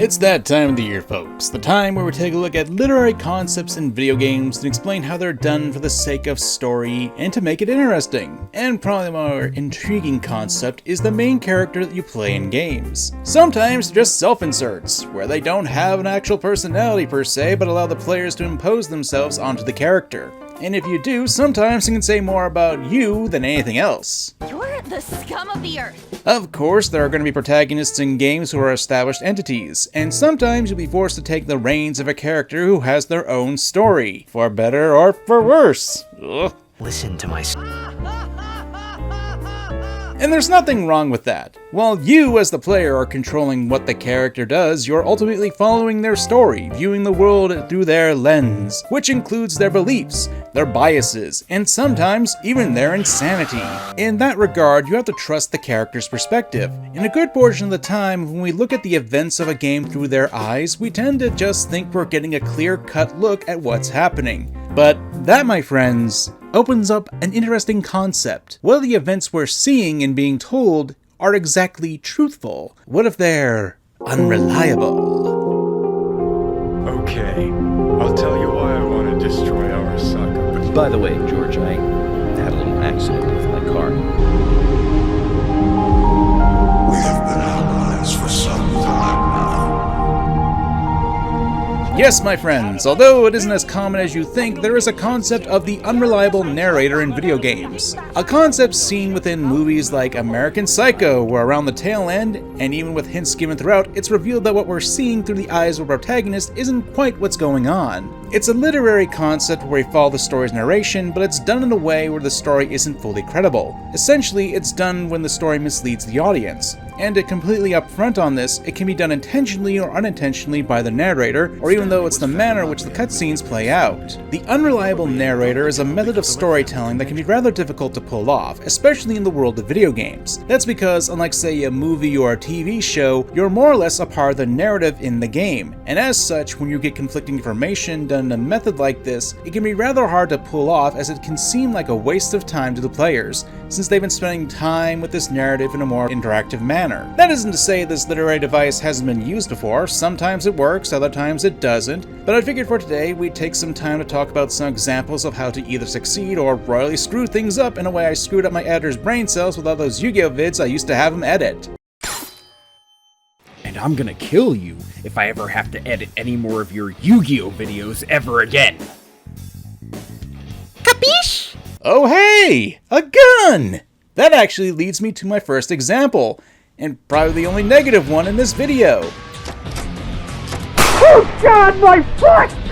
It's that time of the year, folks. The time where we take a look at literary concepts in video games and explain how they're done for the sake of story and to make it interesting. And probably the more intriguing concept is the main character that you play in games. Sometimes they're just self-inserts, where they don't have an actual personality per se, but allow the players to impose themselves onto the character. And if you do, sometimes it can say more about you than anything else. You're the scum of the earth. Of course, there are going to be protagonists in games who are established entities, and sometimes you'll be forced to take the reins of a character who has their own story, for better or for worse. Ugh. Listen to my And there's nothing wrong with that. While you, as the player, are controlling what the character does, you're ultimately following their story, viewing the world through their lens, which includes their beliefs, their biases, and sometimes even their insanity. In that regard, you have to trust the character's perspective. In a good portion of the time, when we look at the events of a game through their eyes, we tend to just think we're getting a clear-cut look at what's happening. But that, my friends, opens up an interesting concept. What if the events we're seeing and being told are exactly truthful? What if they're unreliable? Okay, I'll tell you why I want to destroy Arasaka. By the way, George, I had a little accident with my car. We have been allies for some time now. Yes, my friends, although it isn't as common as you think, there is a concept of the unreliable narrator in video games. A concept seen within movies like American Psycho, where around the tail end, and even with hints given throughout, it's revealed that what we're seeing through the eyes of a protagonist isn't quite what's going on. It's a literary concept where we follow the story's narration, but it's done in a way where the story isn't fully credible. Essentially, it's done when the story misleads the audience. And to completely upfront on this, it can be done intentionally or unintentionally by the narrator, or even though it's the manner in which the cutscenes play out. The unreliable narrator is a method of storytelling that can be rather difficult to pull off, especially in the world of video games. That's because, unlike say a movie or a TV show, you're more or less a part of the narrative in the game, and as such, when you get conflicting information done in a method like this, it can be rather hard to pull off as it can seem like a waste of time to the players, since they've been spending time with this narrative in a more interactive manner. That isn't to say this literary device hasn't been used before. Sometimes it works, other times it doesn't, but I figured for today we'd take some time to talk about some examples of how to either succeed or royally screw things up in a way I screwed up my editor's brain cells with all those Yu-Gi-Oh vids I used to have him edit. And I'm gonna kill you if I ever have to edit any more of your Yu-Gi-Oh videos ever again. Capiche? Oh hey! A gun! That actually leads me to my first example, and probably the only negative one in this video. Oh God, my foot!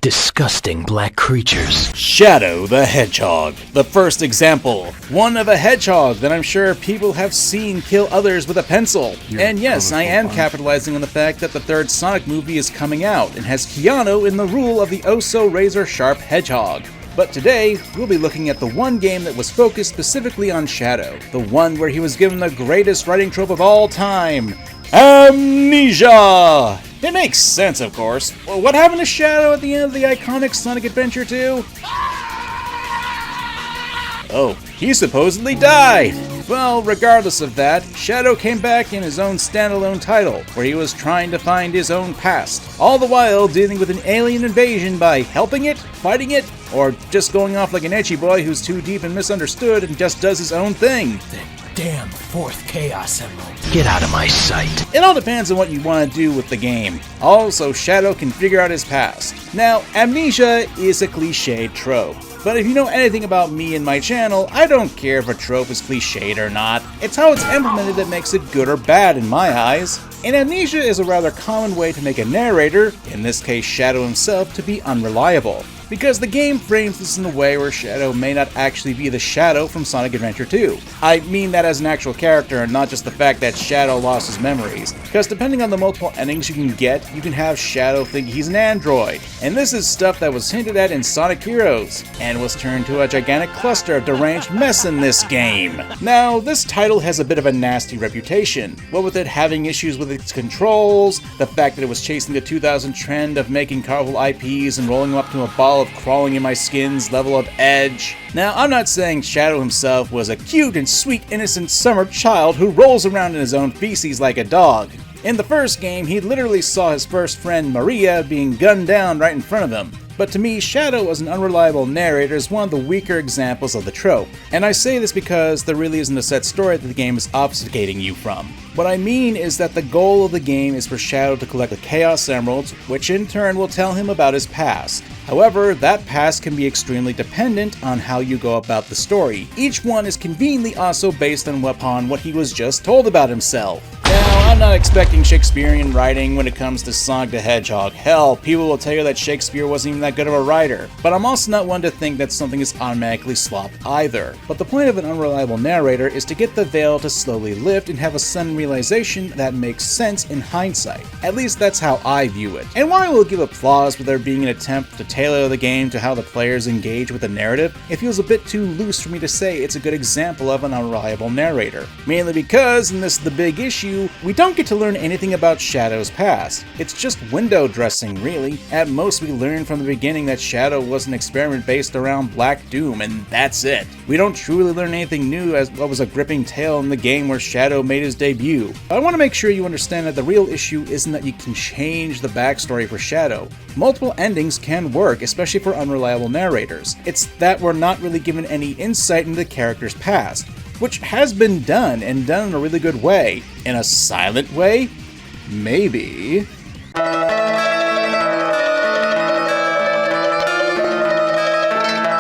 disgusting black creatures. Shadow the Hedgehog. The first example. One of a hedgehog that I'm sure people have seen kill others with a pencil. And yes, I am capitalizing on the fact that the third Sonic movie is coming out and has Keanu in the role of the oh-so-razor-sharp hedgehog. But today, we'll be looking at the one game that was focused specifically on Shadow. The one where he was given the greatest writing trope of all time. Amnesia! It makes sense, of course. Well, what happened to Shadow at the end of the iconic Sonic Adventure 2? Oh, he supposedly died! Well, regardless of that, Shadow came back in his own standalone title, where he was trying to find his own past, all the while dealing with an alien invasion by helping it, fighting it, or just going off like an ecchi boy who's too deep and misunderstood and just does his own thing. Damn fourth Chaos Emerald. Get out of my sight. It all depends on what you want to do with the game. Also, Shadow can figure out his past. Now, amnesia is a cliched trope. But if you know anything about me and my channel, I don't care if a trope is cliched or not. It's how it's implemented that makes it good or bad in my eyes. And amnesia is a rather common way to make a narrator, in this case Shadow himself, to be unreliable. Because the game frames this in a way where Shadow may not actually be the Shadow from Sonic Adventure 2. I mean that as an actual character and not just the fact that Shadow lost his memories. Because depending on the multiple endings you can get, you can have Shadow think he's an android. And this is stuff that was hinted at in Sonic Heroes, and was turned to a gigantic cluster of deranged mess in this game. Now, this title has a bit of a nasty reputation, what with it having issues with its controls, the fact that it was chasing the 2000 trend of making colorful IPs and rolling them up to a ball of crawling in my skin's level of edge. Now, I'm not saying Shadow himself was a cute and sweet innocent summer child who rolls around in his own feces like a dog. In the first game, he literally saw his first friend Maria being gunned down right in front of him. But to me, Shadow as an unreliable narrator is one of the weaker examples of the trope. And I say this because there really isn't a set story that the game is obfuscating you from. What I mean is that the goal of the game is for Shadow to collect the Chaos Emeralds, which in turn will tell him about his past. However, that past can be extremely dependent on how you go about the story. Each one is conveniently also based upon what he was just told about himself. Now, I'm not expecting Shakespearean writing when it comes to Sonic the Hedgehog. Hell, people will tell you that Shakespeare wasn't even that good of a writer. But I'm also not one to think that something is automatically slop either. But the point of an unreliable narrator is to get the veil to slowly lift and have a sudden realization that makes sense in hindsight. At least that's how I view it. And while I will give applause for there being an attempt to tailor the game to how the players engage with the narrative, it feels a bit too loose for me to say it's a good example of an unreliable narrator. Mainly because, and this is the big issue, we don't get to learn anything about Shadow's past. It's just window dressing, really. At most, we learn from the beginning that Shadow was an experiment based around Black Doom, and that's it. We don't truly learn anything new as what was a gripping tale in the game where Shadow made his debut. But I want to make sure you understand that the real issue isn't that you can change the backstory for Shadow. Multiple endings can work, especially for unreliable narrators. It's that we're not really given any insight into the character's past, which has been done, and done in a really good way. In a silent way? Maybe.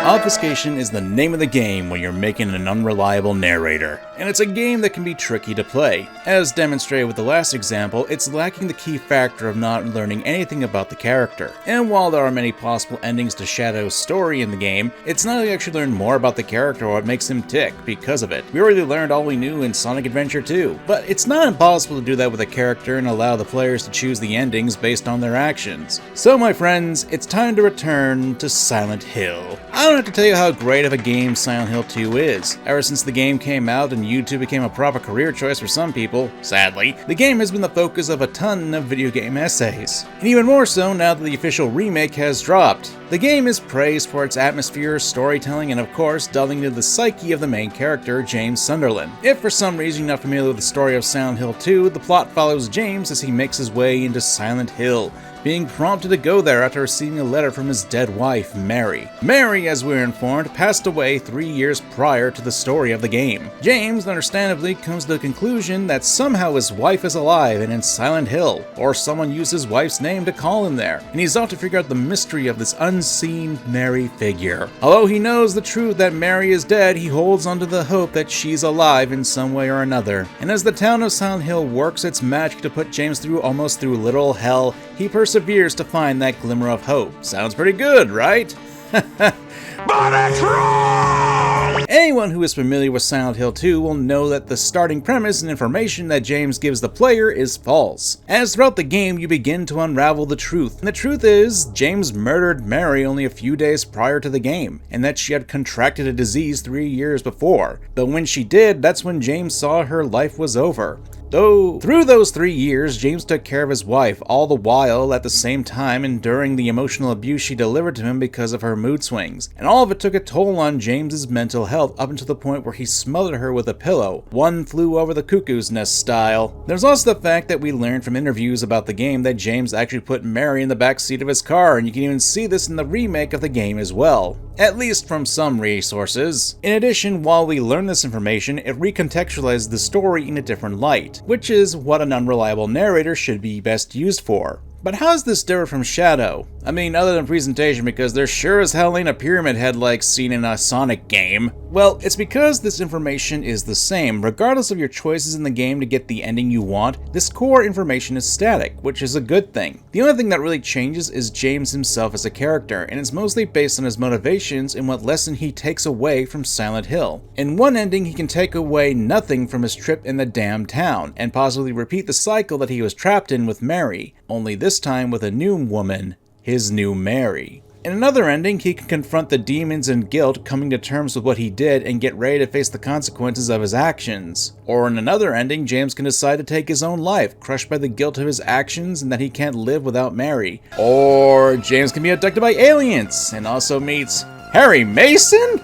Obfuscation is the name of the game when you're making an unreliable narrator, and it's a game that can be tricky to play. As demonstrated with the last example, it's lacking the key factor of not learning anything about the character. And while there are many possible endings to Shadow's story in the game, it's not like you actually learn more about the character or what makes him tick because of it. We already learned all we knew in Sonic Adventure 2, but it's not impossible to do that with a character and allow the players to choose the endings based on their actions. So my friends, it's time to return to Silent Hill. I don't have to tell you how great of a game Silent Hill 2 is. Ever since the game came out and YouTube became a proper career choice for some people, sadly, the game has been the focus of a ton of video game essays. And even more so now that the official remake has dropped. The game is praised for its atmosphere, storytelling, and of course, delving into the psyche of the main character, James Sunderland. If for some reason you're not familiar with the story of Silent Hill 2, the plot follows James as he makes his way into Silent Hill, being prompted to go there after receiving a letter from his dead wife, Mary. Mary, as we're informed, passed away 3 years prior to the story of the game. James, understandably, comes to the conclusion that somehow his wife is alive and in Silent Hill, or someone used his wife's name to call him there, and he's out to figure out the mystery of this unseen Mary figure. Although he knows the truth that Mary is dead, he holds onto the hope that she's alive in some way or another. And as the town of Silent Hill works its magic to put James through almost literal hell, he perseveres to find that glimmer of hope. Sounds pretty good, right? But it's wrong! Anyone who is familiar with Silent Hill 2 will know that the starting premise and information that James gives the player is false. As throughout the game, you begin to unravel the truth. And the truth is, James murdered Mary only a few days prior to the game, and that she had contracted a disease 3 years before. But when she did, that's when James saw her life was over. Though, through those 3 years, James took care of his wife, all the while at the same time enduring the emotional abuse she delivered to him because of her mood swings. And all of it took a toll on James's mental health up until the point where he smothered her with a pillow, One Flew Over the Cuckoo's Nest style. There's also the fact that we learned from interviews about the game that James actually put Mary in the backseat of his car, and you can even see this in the remake of the game as well. At least from some resources. In addition, while we learn this information, it recontextualizes the story in a different light, which is what an unreliable narrator should be best used for. But how is this different from Shadow? I mean, other than presentation, because there sure as hell ain't a pyramid head like seen in a Sonic game. Well, it's because this information is the same. Regardless of your choices in the game to get the ending you want, this core information is static, which is a good thing. The only thing that really changes is James himself as a character, and it's mostly based on his motivations and what lesson he takes away from Silent Hill. In one ending, he can take away nothing from his trip in the damn town, and possibly repeat the cycle that he was trapped in with Mary, only this time with a new woman, his new Mary. In another ending, he can confront the demons and guilt, coming to terms with what he did and get ready to face the consequences of his actions. Or in another ending, James can decide to take his own life, crushed by the guilt of his actions and that he can't live without Mary. Or James can be abducted by aliens and also meets Harry Mason?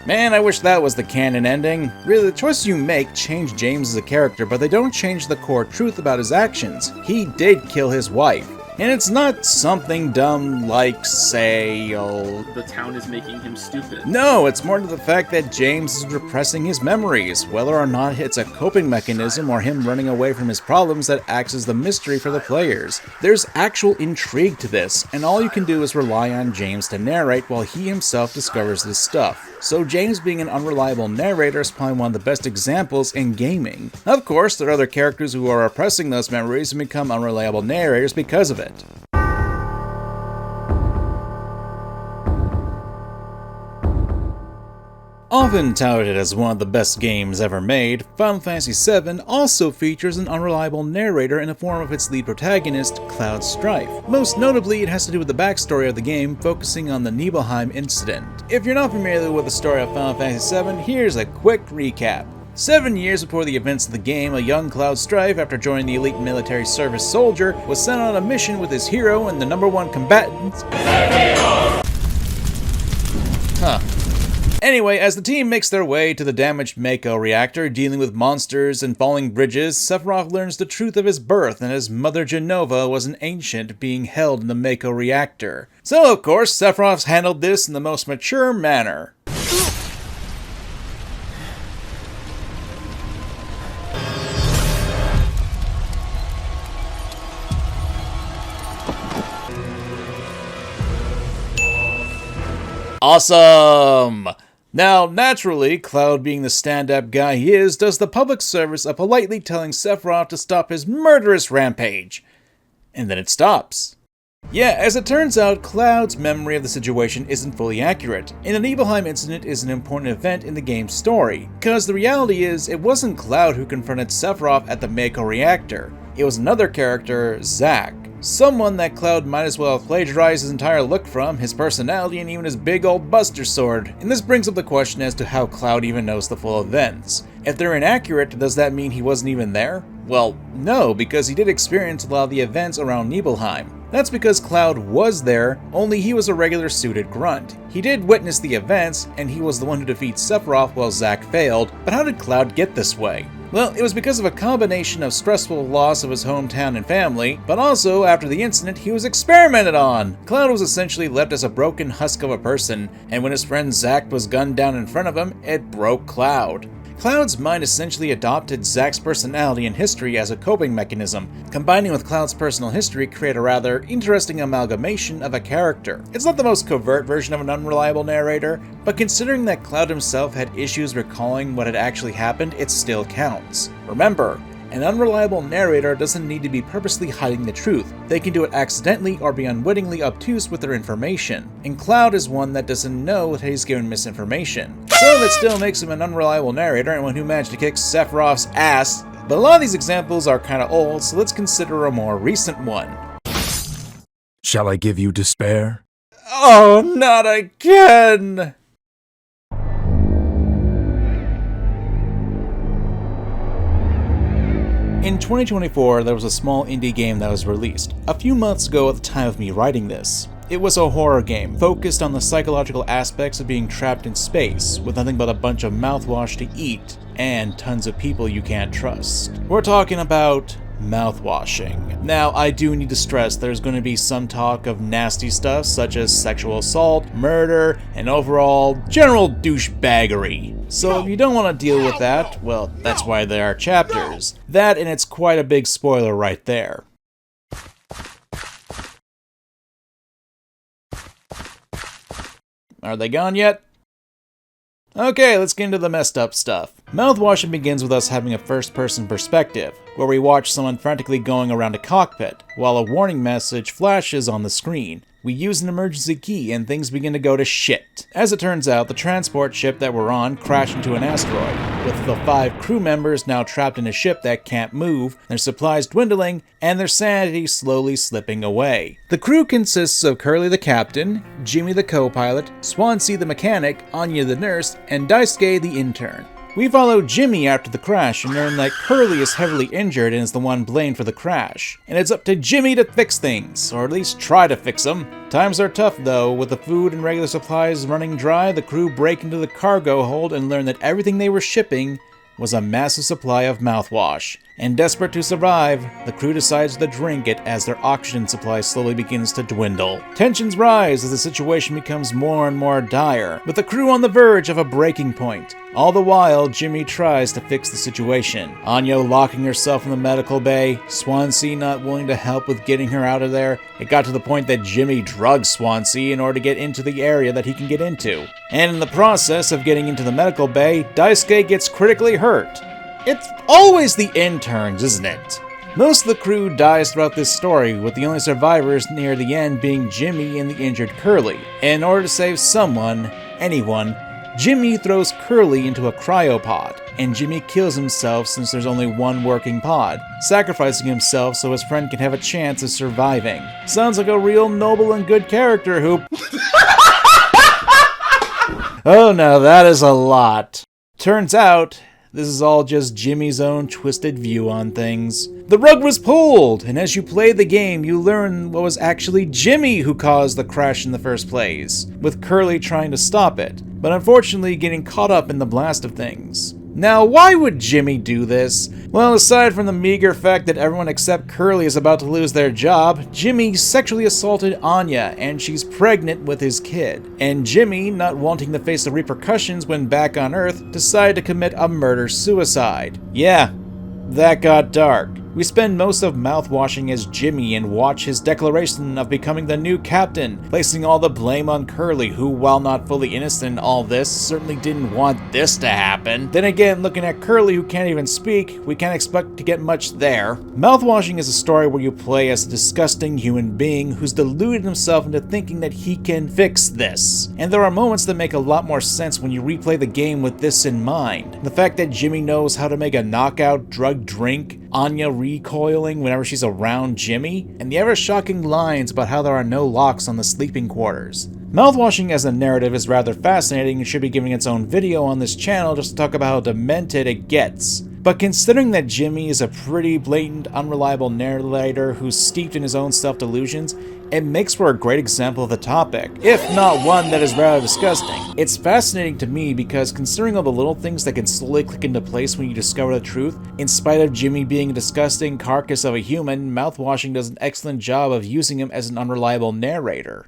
Man, I wish that was the canon ending. Really, the choices you make change James as a character, but they don't change the core truth about his actions. He did kill his wife. And it's not something dumb like, say, the town is making him stupid. No, it's more to the fact that James is repressing his memories, whether or not it's a coping mechanism or him running away from his problems that acts as the mystery for the players. There's actual intrigue to this, and all you can do is rely on James to narrate while he himself discovers this stuff. So James being an unreliable narrator is probably one of the best examples in gaming. Of course, there are other characters who are repressing those memories and become unreliable narrators because of it. Often touted as one of the best games ever made, Final Fantasy VII also features an unreliable narrator in the form of its lead protagonist, Cloud Strife. Most notably, it has to do with the backstory of the game, focusing on the Nibelheim incident. If you're not familiar with the story of Final Fantasy VII, here's a quick recap. 7 years before the events of the game, a young Cloud Strife, after joining the elite military service soldier, was sent on a mission with his hero and the #1 combatant. Anyway, as the team makes their way to the damaged Mako reactor, dealing with monsters and falling bridges, Sephiroth learns the truth of his birth and his mother Genova was an ancient being held in the Mako reactor. So of course, Sephiroth's handled this in the most mature manner. Awesome! Now, naturally, Cloud being the stand-up guy he is, does the public service of politely telling Sephiroth to stop his murderous rampage. And then it stops. Yeah, as it turns out, Cloud's memory of the situation isn't fully accurate, and the Nibelheim incident is an important event in the game's story, because the reality is, it wasn't Cloud who confronted Sephiroth at the Mako reactor. It was another character, Zack. Someone that Cloud might as well have plagiarized his entire look from, his personality, and even his big old buster sword. And this brings up the question as to how Cloud even knows the full events. If they're inaccurate, does that mean he wasn't even there? Well, no, because he did experience a lot of the events around Nibelheim. That's because Cloud was there, only he was a regular suited grunt. He did witness the events, and he was the one who defeats Sephiroth while Zack failed, but how did Cloud get this way? Well, it was because of a combination of stressful loss of his hometown and family, but also, after the incident, he was experimented on! Cloud was essentially left as a broken husk of a person, and when his friend Zack was gunned down in front of him, it broke Cloud. Cloud's mind essentially adopted Zack's personality and history as a coping mechanism. Combining with Cloud's personal history create a rather interesting amalgamation of a character. It's not the most covert version of an unreliable narrator, but considering that Cloud himself had issues recalling what had actually happened, it still counts. Remember, an unreliable narrator doesn't need to be purposely hiding the truth. They can do it accidentally or be unwittingly obtuse with their information. And Cloud is one that doesn't know that he's given misinformation. So that still makes him an unreliable narrator and one who managed to kick Sephiroth's ass. But a lot of these examples are kinda old, so let's consider a more recent one. Shall I give you despair? Oh, not again! In 2024, there was a small indie game that was released, a few months ago at the time of me writing this. It was a horror game, focused on the psychological aspects of being trapped in space, with nothing but a bunch of mouthwash to eat, and tons of people you can't trust. We're talking about Mouthwashing. Now, I do need to stress there's going to be some talk of nasty stuff such as sexual assault, murder, and overall general douchebaggery. So if you don't want to deal with that, well, that's why there are chapters. That and it's quite a big spoiler right there. Are they gone yet? Okay, let's get into the messed up stuff. Mouthwashing begins with us having a first-person perspective, where we watch someone frantically going around a cockpit, while a warning message flashes on the screen. We use an emergency key and things begin to go to shit. As it turns out, the transport ship that we're on crashed into an asteroid, with the 5 crew members now trapped in a ship that can't move, their supplies dwindling, and their sanity slowly slipping away. The crew consists of Curly the captain, Jimmy the co-pilot, Swansea the mechanic, Anya the nurse, and Daisuke the intern. We follow Jimmy after the crash and learn that Curly is heavily injured and is the one blamed for the crash. And it's up to Jimmy to fix things, or at least try to fix them. Times are tough though. With the food and regular supplies running dry, the crew break into the cargo hold and learn that everything they were shipping was a massive supply of mouthwash. And desperate to survive, the crew decides to drink it as their oxygen supply slowly begins to dwindle. Tensions rise as the situation becomes more and more dire, with the crew on the verge of a breaking point. All the while, Jimmy tries to fix the situation. Anya locking herself in the medical bay, Swansea not willing to help with getting her out of there. It got to the point that Jimmy drugs Swansea in order to get into the area that he can get into. And in the process of getting into the medical bay, Daisuke gets critically hurt. It's always the interns, isn't it? Most of the crew dies throughout this story, with the only survivors near the end being Jimmy and the injured Curly. In order to save someone, anyone, Jimmy throws Curly into a cryopod, and Jimmy kills himself since there's only one working pod, sacrificing himself so his friend can have a chance of surviving. Sounds like a real noble and good character who... Oh no, that is a lot. Turns out, this is all just Jimmy's own twisted view on things. The rug was pulled, and as you play the game, you learn what was actually Jimmy who caused the crash in the first place, with Curly trying to stop it, but unfortunately getting caught up in the blast of things. Now, why would Jimmy do this? Well, aside from the meager fact that everyone except Curly is about to lose their job, Jimmy sexually assaulted Anya, and she's pregnant with his kid. And Jimmy, not wanting to face the repercussions when back on Earth, decided to commit a murder-suicide. Yeah, that got dark. We spend most of Mouthwashing as Jimmy and watch his declaration of becoming the new captain, placing all the blame on Curly, who, while not fully innocent in all this, certainly didn't want this to happen. Then again, looking at Curly, who can't even speak, we can't expect to get much there. Mouthwashing is a story where you play as a disgusting human being who's deluded himself into thinking that he can fix this. And there are moments that make a lot more sense when you replay the game with this in mind. The fact that Jimmy knows how to make a knockout drug drink, Anya recoiling whenever she's around Jimmy, and the ever-shocking lines about how there are no locks on the sleeping quarters. Mouthwashing as a narrative is rather fascinating and should be giving its own video on this channel just to talk about how demented it gets. But considering that Jimmy is a pretty blatant, unreliable narrator who's steeped in his own self-delusions, it makes for a great example of the topic, if not one that is rather disgusting. It's fascinating to me because considering all the little things that can slowly click into place when you discover the truth, in spite of Jimmy being a disgusting carcass of a human, Mouthwashing does an excellent job of using him as an unreliable narrator.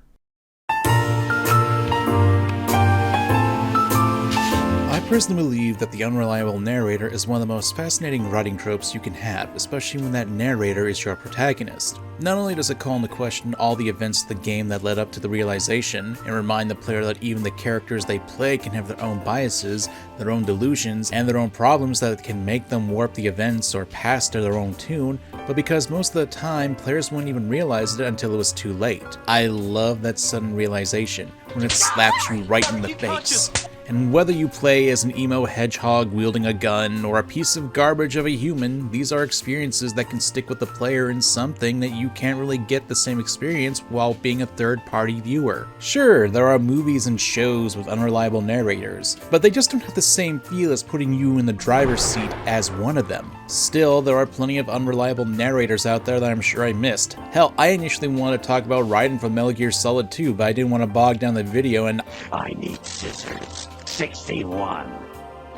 I personally believe that the unreliable narrator is one of the most fascinating writing tropes you can have, especially when that narrator is your protagonist. Not only does it call into question all the events of the game that led up to the realization, and remind the player that even the characters they play can have their own biases, their own delusions, and their own problems that can make them warp the events or pass to their own tune, but because most of the time, players wouldn't even realize it until it was too late. I love that sudden realization, when it slaps you right in the face. And whether you play as an emo hedgehog wielding a gun, or a piece of garbage of a human, these are experiences that can stick with the player in something that you can't really get the same experience while being a third-party viewer. Sure, there are movies and shows with unreliable narrators, but they just don't have the same feel as putting you in the driver's seat as one of them. Still, there are plenty of unreliable narrators out there that I'm sure I missed. Hell, I initially wanted to talk about Raiden from Metal Gear Solid 2, but I didn't want to bog down the video and I need scissors. 61.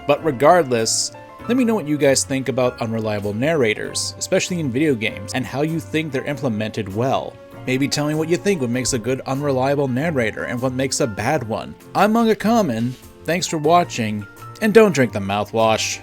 But regardless, let me know what you guys think about unreliable narrators, especially in video games, and how you think they're implemented well. Maybe tell me what you think what makes a good unreliable narrator and what makes a bad one. I'm MangaKamen, thanks for watching, and don't drink the mouthwash.